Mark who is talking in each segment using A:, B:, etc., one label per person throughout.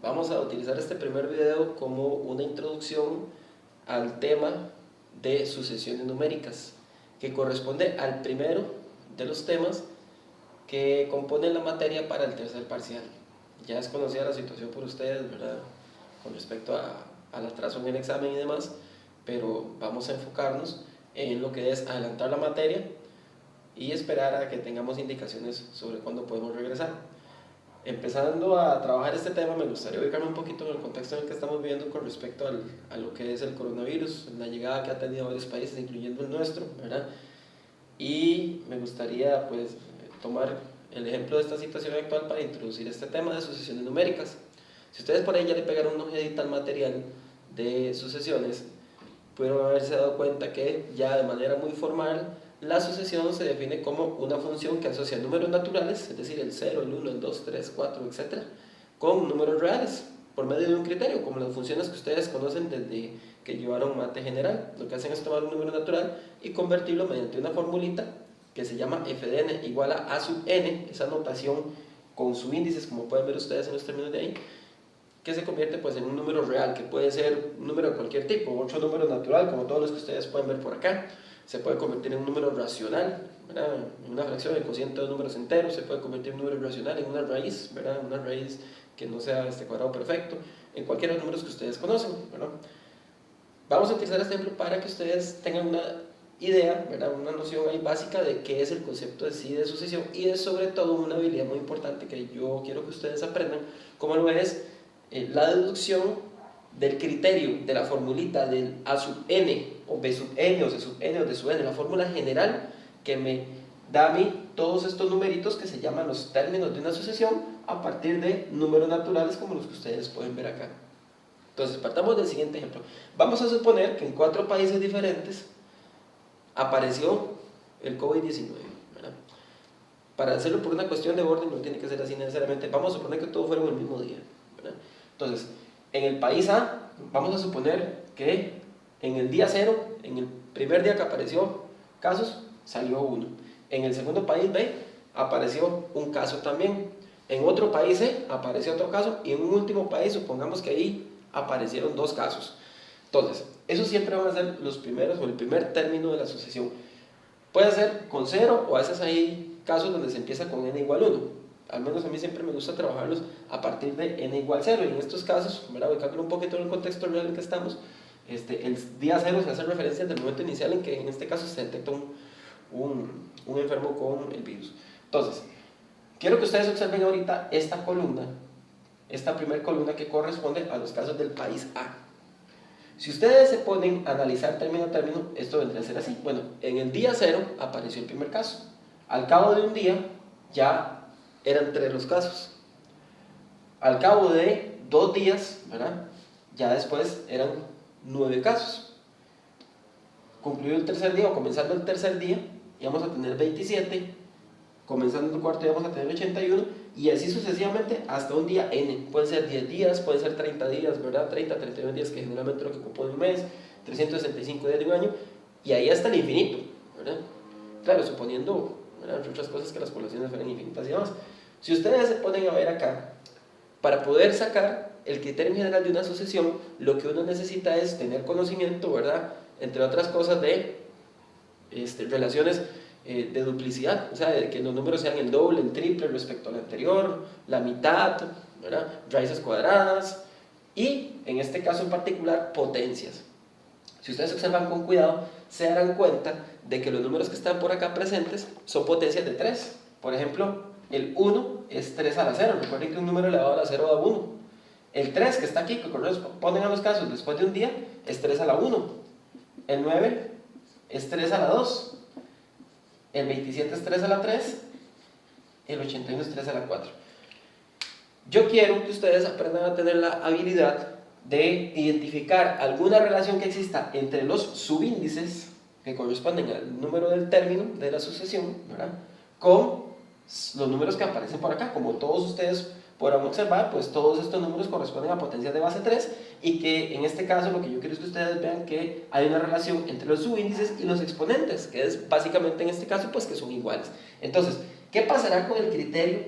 A: Vamos a utilizar este primer video como una introducción al tema de sucesiones numéricas, que corresponde al primero de los temas que componen la materia para el tercer parcial. Ya es conocida la situación por ustedes, ¿verdad?, con respecto al atraso en el examen y demás, pero vamos a enfocarnos en lo que es adelantar la materia y esperar a que tengamos indicaciones sobre cuándo podemos regresar. Empezando a trabajar este tema, me gustaría ubicarme un poquito en el contexto en el que estamos viviendo con respecto a lo que es el coronavirus, la llegada que ha tenido a varios países, incluyendo el nuestro, ¿verdad? Y me gustaría pues tomar el ejemplo de esta situación actual para introducir este tema de sucesiones numéricas. Si ustedes por ahí ya le pegaron una ojeadita al material de sucesiones, pudieron haberse dado cuenta que ya de manera muy formal la sucesión se define como una función que asocia números naturales, es decir, el 0, el 1, el 2, 3, 4, etc., con números reales, por medio de un criterio, como las funciones que ustedes conocen desde que llevaron mate general. Lo que hacen es tomar un número natural y convertirlo mediante una formulita que se llama f de n igual a sub n, esa notación con subíndices, como pueden ver ustedes en los términos de ahí, que se convierte pues en un número real, que puede ser un número de cualquier tipo, otro número natural, como todos los que ustedes pueden ver por acá. Se puede convertir en un número racional, ¿verdad?, en una fracción, el cociente de números enteros. Se puede convertir en un número racional en una raíz, ¿verdad?, una raíz que no sea este cuadrado perfecto, en cualquiera de los números que ustedes conocen, ¿verdad? Vamos a utilizar este ejemplo para que ustedes tengan una idea, ¿verdad?, una noción ahí básica de qué es el concepto de sí de sucesión, y es sobre todo una habilidad muy importante que yo quiero que ustedes aprendan, como lo es la deducción del criterio de la formulita del a sub n o b sub n o c sub n o d sub n, la fórmula general que me da a mí todos estos numeritos que se llaman los términos de una sucesión a partir de números naturales como los que ustedes pueden ver acá. Entonces, partamos del siguiente ejemplo. Vamos a suponer que en 4 países diferentes apareció el COVID-19, ¿verdad? Para hacerlo por una cuestión de orden, no tiene que ser así necesariamente. Vamos a suponer que todo fuera en el mismo día, ¿verdad? Entonces, en el país A, vamos a suponer que en el día 0, en el primer día que apareció casos, salió 1. En el segundo país B, apareció un caso también. En otro país C, apareció otro caso. Y en un último país, supongamos que ahí aparecieron 2 casos. Entonces, esos siempre van a ser los primeros o el primer término de la sucesión. Puede ser con 0 o a veces hay casos donde se empieza con n igual 1. Al menos a mí siempre me gusta trabajarlos a partir de n igual 0. Y en estos casos, ubicándolo un poquito en el contexto real en que estamos, el día 0 se hace referencia del momento inicial en que en este caso se detecta un enfermo con el virus. Entonces, quiero que ustedes observen ahorita esta columna, esta primera columna que corresponde a los casos del país A. Si ustedes se ponen a analizar término a término, esto vendría a ser así. Bueno, en el día 0 apareció el primer caso. Al cabo de un día ya eran 3 los casos. Al cabo de 2 días, ¿verdad?, ya después eran 9 casos. Concluido el tercer día o comenzando el tercer día, íbamos a tener 27. Comenzando el cuarto íbamos a tener 81, y así sucesivamente hasta un día n. Pueden ser 10 días, pueden ser 30 días, ¿verdad? 30, 31 días, que generalmente es lo que compone un mes, 365 días de un año, y ahí hasta el infinito, ¿verdad? Claro, suponiendo, ¿verdad?, entre otras cosas, que las poblaciones fueran infinitas y demás. Si ustedes se ponen a ver acá, para poder sacar el criterio general de una sucesión, lo que uno necesita es tener conocimiento, ¿verdad?, entre otras cosas, de relaciones de duplicidad, o sea, de que los números sean el doble, el triple respecto al anterior, la mitad, ¿verdad?, raíces cuadradas, y en este caso en particular, potencias. Si ustedes observan con cuidado, se darán cuenta de que los números que están por acá presentes son potencias de 3. Por ejemplo, el 1 es 3 a la 0. Recuerden que un número elevado a la 0 da 1. El 3 que está aquí, que corresponden a los casos después de un día, es 3 a la 1. El 9 es 3 a la 2. El 27 es 3 a la 3. El 81 es 3 a la 4. Yo quiero que ustedes aprendan a tener la habilidad de identificar alguna relación que exista entre los subíndices, que corresponden al número del término de la sucesión, ¿verdad?, con los números que aparecen por acá. Como todos ustedes podrán observar, pues todos estos números corresponden a potencias de base 3, y que en este caso lo que yo quiero es que ustedes vean que hay una relación entre los subíndices y los exponentes, que es básicamente en este caso pues que son iguales. Entonces, ¿qué pasará con el criterio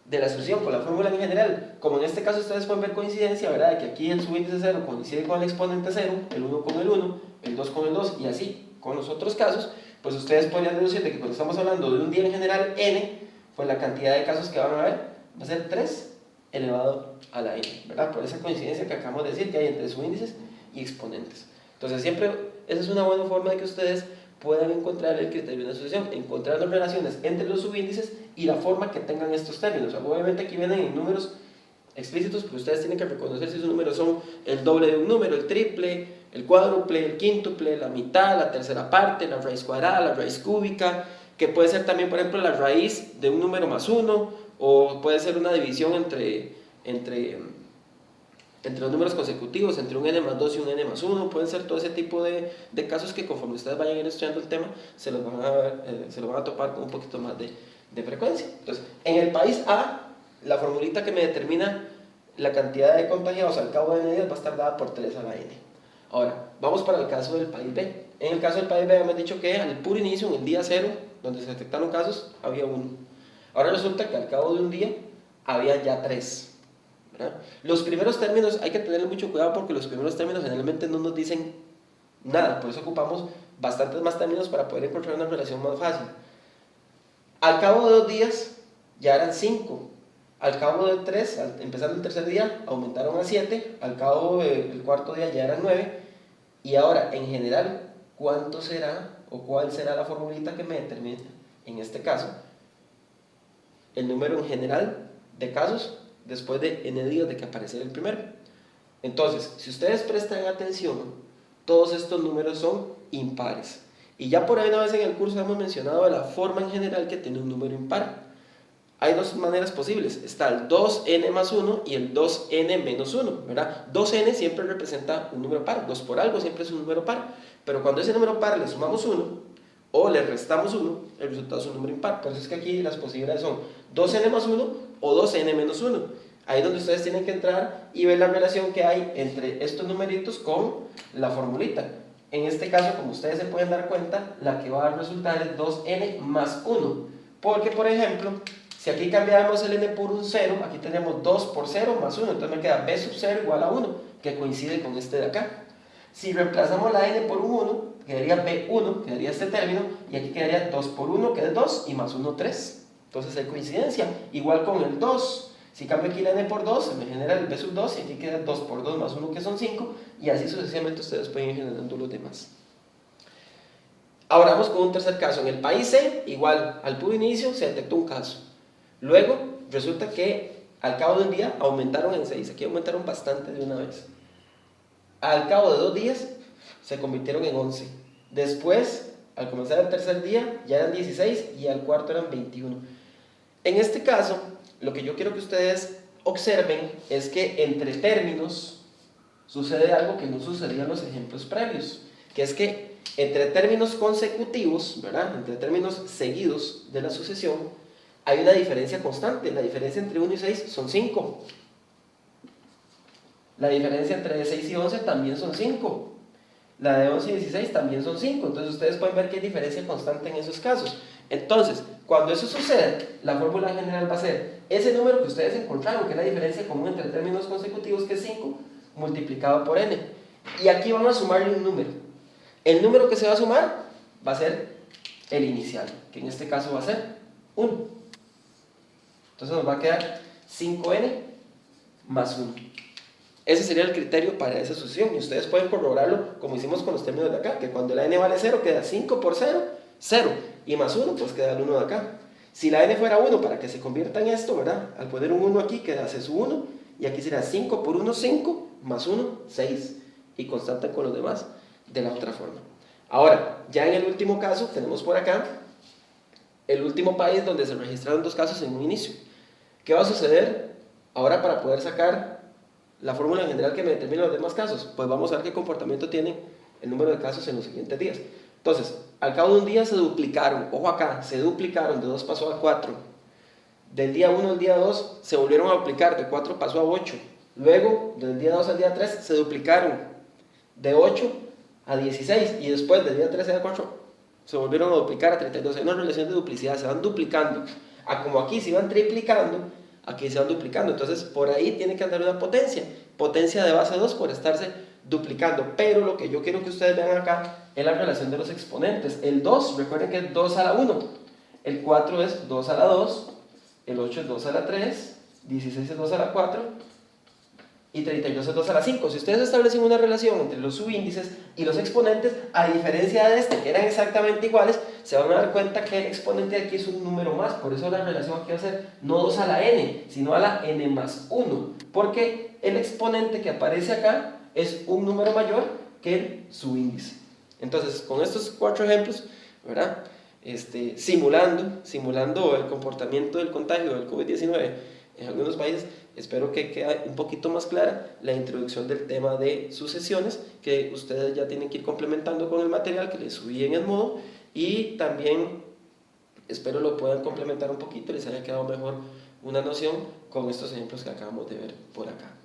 A: de la sucesión con la fórmula en general. Como en este caso ustedes pueden ver coincidencia, ¿verdad? De que aquí el subíndice 0 coincide con el exponente 0, el 1 con el 1, el 2 con el 2 y así con los otros casos, pues ustedes podrían deducir de que cuando estamos hablando de un día en general n, pues la cantidad de casos que van a haber va a ser 3 elevado a la n, ¿verdad? Por esa coincidencia que acabamos de decir que hay entre subíndices y exponentes. Entonces siempre esa es una buena forma de que ustedes puedan encontrar el criterio de asociación, encontrar las relaciones entre los subíndices y la forma que tengan estos términos. Obviamente aquí vienen en números explícitos, pero ustedes tienen que reconocer si esos números son el doble de un número, el triple, el cuádruple, el quíntuple, la mitad, la tercera parte, la raíz cuadrada, la raíz cúbica, que puede ser también, por ejemplo, la raíz de un número más uno, o puede ser una división entre los números consecutivos, entre un n más 2 y un n más 1, pueden ser todo ese tipo de casos que conforme ustedes vayan a ir estudiando el tema, se los van a topar con un poquito más de frecuencia. Entonces, en el país A, la formulita que me determina la cantidad de contagiados al cabo de n días va a estar dada por 3 a la n. Ahora, vamos para el caso del país B. En el caso del país B hemos dicho que al puro inicio, en el día 0, donde se detectaron casos, había 1. Ahora resulta que al cabo de un día había ya 3. ¿verdad? Los primeros términos hay que tener mucho cuidado porque los primeros términos generalmente no nos dicen nada, por eso ocupamos bastantes más términos para poder encontrar una relación más fácil. Al cabo de 2 días ya eran 5, al cabo de 3, empezando el tercer día, aumentaron a 7, al cabo del cuarto día ya eran 9, y ahora en general, ¿cuánto será o cuál será la formulita que me determina en este caso el número en general de casos después de n días de que apareciera el primero? Entonces, si ustedes prestan atención, todos estos números son impares. Y ya por ahí una vez en el curso hemos mencionado la forma en general que tiene un número impar. Hay dos maneras posibles. Está el 2n más 1 y el 2n menos 1, ¿verdad? 2n siempre representa un número par, 2 por algo siempre es un número par. Pero cuando a ese número par le sumamos 1 o le restamos 1, el resultado es un número impar. Por eso es que aquí las posibilidades son 2n más 1 o 2n menos 1. Ahí es donde ustedes tienen que entrar y ver la relación que hay entre estos numeritos con la formulita. En este caso, como ustedes se pueden dar cuenta, la que va a resultar es 2n más 1. Porque, por ejemplo, si aquí cambiamos el n por un 0, aquí tenemos 2 por 0 más 1, entonces me queda b sub 0 igual a 1, que coincide con este de acá. Si reemplazamos la n por un 1, quedaría b1, quedaría este término, y aquí quedaría 2 por 1, que es 2, y más 1, 3. Entonces hay coincidencia, igual con el 2. Si cambio aquí la n por 2, se me genera el b sub 2, y aquí queda 2 por 2 más 1, que son 5, y así sucesivamente ustedes pueden ir generando los demás. Ahora vamos con un tercer caso. En el país C, igual, al puro inicio se detectó un caso. Luego, resulta que al cabo de un día aumentaron en 6. Aquí aumentaron bastante de una vez. Al cabo de 2 días, se convirtieron en 11. Después, al comenzar el tercer día, ya eran 16 y al cuarto eran 21. En este caso, lo que yo quiero que ustedes observen es que entre términos sucede algo que no sucedía en los ejemplos previos, que es que entre términos consecutivos, ¿verdad? Entre términos seguidos de la sucesión, hay una diferencia constante. La diferencia entre 1 y 6 son 5. La diferencia entre 6 y 11 también son 5. La de 11 y 16 también son 5. Entonces ustedes pueden ver que hay diferencia constante en esos casos. Entonces, cuando eso sucede, la fórmula general va a ser ese número que ustedes encontraron, que es la diferencia común entre términos consecutivos, que es 5, multiplicado por n. Y aquí van a sumarle un número. El número que se va a sumar va a ser el inicial, que en este caso va a ser 1. Entonces nos va a quedar 5n más 1. Ese sería el criterio para esa sucesión. Y ustedes pueden corroborarlo como hicimos con los términos de acá, que cuando la n vale 0 queda 5 por 0, 0. Y más 1, pues queda el 1 de acá. Si la n fuera 1, para que se convierta en esto, ¿verdad? Al poner un 1 aquí, queda su 1. Y aquí será 5 por 1, 5, más 1, 6. Y constante con los demás de la otra forma. Ahora, ya en el último caso, tenemos por acá el último país donde se registraron 2 casos en un inicio. ¿Qué va a suceder ahora para poder sacar la fórmula en general que me determina los demás casos? Pues vamos a ver qué comportamiento tiene el número de casos en los siguientes días. Entonces, al cabo de un día se duplicaron, ojo acá, se duplicaron, de 2 pasó a 4. Del día 1 al día 2 se volvieron a duplicar, de 4 pasó a 8. Luego, del día 2 al día 3 se duplicaron, de 8 a 16. Y después, del día 13 a 4, se volvieron a duplicar a 32. Hay una relación de duplicidad, se van duplicando. A como aquí se iban triplicando, aquí se van duplicando. Entonces, por ahí tiene que andar una potencia de base 2 por estarse duplicando. Pero lo que yo quiero que ustedes vean acá es la relación de los exponentes. El 2, recuerden que es 2 a la 1. El 4 es 2 a la 2. El 8 es 2 a la 3. 16 es 2 a la 4. Y 32 es 2 a la 5. Si ustedes establecen una relación entre los subíndices y los exponentes, a diferencia de este, que eran exactamente iguales, se van a dar cuenta que el exponente de aquí es un número más. Por eso la relación aquí va a ser no 2 a la n, sino a la n más 1. Porque el exponente que aparece acá es un número mayor que el subíndice. Entonces, con estos 4 ejemplos, ¿verdad? Simulando el comportamiento del contagio del COVID-19 en algunos países, espero que quede un poquito más clara la introducción del tema de sucesiones, que ustedes ya tienen que ir complementando con el material que les subí en el Moodle, y también espero lo puedan complementar un poquito, les haya quedado mejor una noción con estos ejemplos que acabamos de ver por acá.